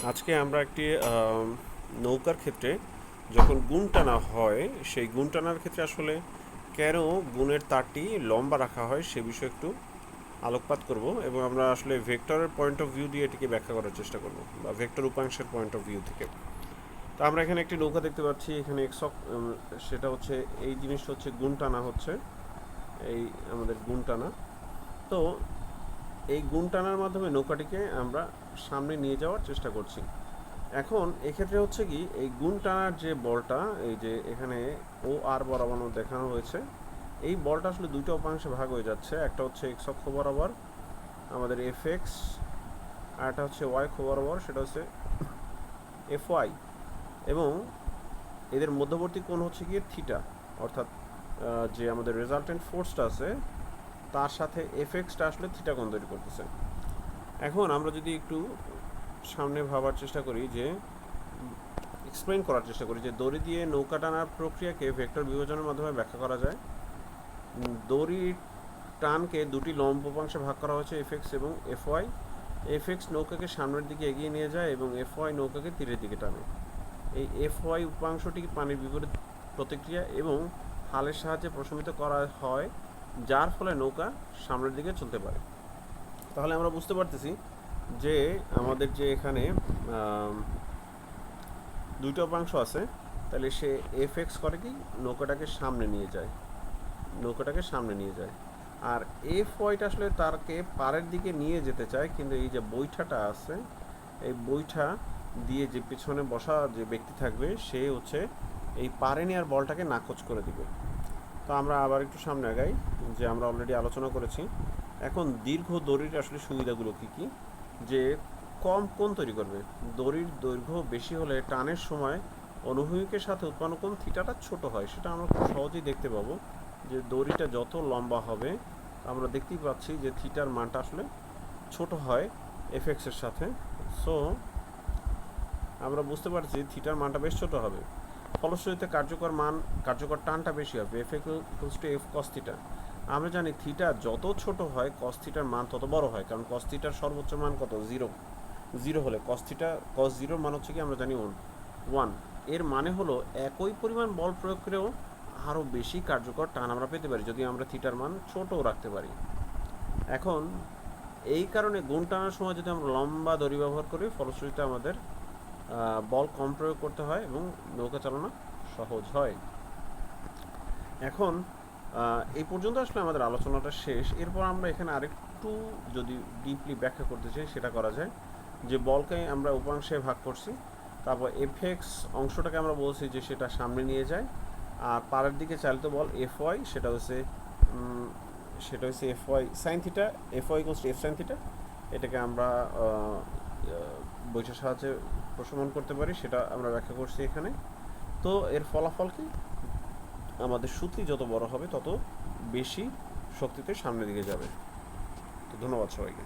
আজকে আমরা একটি নৌকার ক্ষেত্রে যখন গুণ টানা হয় সেই গুণ টানার ক্ষেত্রে আসলে কেন গুণের তারটি লম্বা রাখা হয় সে বিষয়ে একটু আলোকপাত করব এবং আমরা আসলে ভেক্টরের পয়েন্ট অফ ভিউ দিয়ে এটিকে ব্যাখ্যা করার চেষ্টা করব বা ভেক্টর উপাংশের পয়েন্ট অফ ভিউ থেকে। তো আমরা এখানে একটি নৌকা দেখতে পাচ্ছি, এখানে এক্সক সেটা হচ্ছে এই জিনিসটা হচ্ছে গুণ টানা হচ্ছে, এই আমাদের গুণ টানা। তো এই গুণ টানার মাধ্যমে নৌকাটিকে আমরা সামনে নিয়ে যাওয়ার চেষ্টা করছি। এখন এক্ষেত্রে হচ্ছে কি, এই গুণ টানার যে বলটা, এই যে এখানে ও আর বরাবর দেখানো হয়েছে, এই বলটা আসলে দুইটা উপাংশে ভাগ হয়ে যাচ্ছে। একটা হচ্ছে এক্স অক্ষ বরাবর আমাদের এফ এক্স, আর একটা হচ্ছে ওয়াই অক্ষ বরাবর, সেটা হচ্ছে এফ ওয়াই। এবং এদের মধ্যবর্তী কোণ হচ্ছে গিয়ে থিটা, অর্থাৎ যে আমাদের রেজাল্টেন্ট ফোর্সটা আছে তার সাথে এফ এক্সটা আসলে থিটা কোণ তৈরি করতেছে। এখন আমরা যদি একটু সামনে ভাবার চেষ্টা করি, যে এক্সপ্লেন করার চেষ্টা করি যে দড়ি দিয়ে নৌকা টানার প্রক্রিয়াকে ভেক্টর বিভাজনের মাধ্যমে ব্যাখ্যা করা যায়। দড়ির টানকে দুটি লম্ব উপাংশে ভাগ করা হয়েছে, এফ এক্স এবং এফ ওয়াই। এফ এক্স নৌকাকে সামনের দিকে এগিয়ে নিয়ে যায় এবং এফ ওয়াই নৌকাকে তীরের দিকে টানে। এই এফ ওয়াই উপাংশটি পানির বিপরীত প্রতিক্রিয়া এবং হালের সাহায্যে প্রশমিত করা হয়, যার ফলে নৌকা সামনের দিকে চলতে পারে। তাহলে আমরা বুঝতে পারতেছি যে আমাদের যে এখানে দুইটা উপাংশ আছে, তাহলে সে এফ এক্স করে কি, নৌকাটাকে সামনে নিয়ে যায়, নৌকাটাকে সামনে নিয়ে যায়। আর এফ ওয়াইটা আসলে তারকে পাড়ের দিকে নিয়ে যেতে চায়, কিন্তু এই যে বৈঠাটা আছে, এই বৈঠা দিয়ে যে পিছনে বসা যে ব্যক্তি থাকবে সে হচ্ছে এই পাড়ে নেওয়ার বলটাকে নাকচ করে দিবে। তো আমরা আবার একটু সামনে আগাই, যে আমরা অলরেডি আলোচনা করেছি। এখন দীর্ঘ দড়ির আসলে সুবিধাগুলো কী কী, যে কম কোণ তৈরি করবে। দড়ির দৈর্ঘ্য বেশি হলে টানের সময় অনুভূমিকের সাথে উৎপন্ন কোণ থিটাটা ছোট হয়, সেটা আমরা খুব সহজেই দেখতে পাবো। যে দড়িটা যত লম্বা হবে আমরা দেখতেই পাচ্ছি যে থিটার মানটা আসলে ছোট হয় এফ এক্সের সাথে। সো আমরা বুঝতে পারছি থিটার মানটা বেশ ছোট হবে, ফলশ্রুতিতে কার্যকর টানটা বেশি হবে, F equals to F cos theta. আমরা জানি থিটা যত ছোট হয় কস থিটার মান তত বড় হয়, কারণ কস থিটার সর্বোচ্চ মান কত, জিরো। জিরো হলে কস জিরোর মান হচ্ছে কি, আমরা জানি ওয়ান। এর মানে হলো একই পরিমাণ বল প্রয়োগ করেও আরও বেশি কার্যকর টান আমরা পেতে পারি যদি আমরা থিটার মান ছোটও রাখতে পারি। এখন এই কারণে গুণ টানার সময় যদি আমরা লম্বা দড়ি ব্যবহার করি, ফলশ্রুতিতে আমাদের বল কম প্রয়োগ করতে হয় এবং নৌকা চালানো সহজ হয়। এখন এই পর্যন্ত আসলে আমাদের আলোচনাটা শেষ। এরপর আমরা এখানে আরেকটু যদি ডিপলি ব্যাখ্যা করতে চাই সেটা করা যায়, যে বলকে আমরা উপাংশে ভাগ করছি, তারপর এফ এক্স অংশটাকে আমরা বলছি যে সেটা সামনে নিয়ে যায়, আর পাড়ের দিকে চালিত বল এফ ওয়াই সেটা হচ্ছে f y sine theta, f y equals to f sine theta. এটাকে আমরা বৈঠের সাহায্যে প্রশমন করতে পারি, সেটা আমরা ব্যাখ্যা করছি এখানে। তো এর ফলাফল কি, আমাদের সুতি যত বড় হবে তত বেশি শক্তিতে সামনের দিকে যাবে। তো ধন্যবাদ সবাইকে।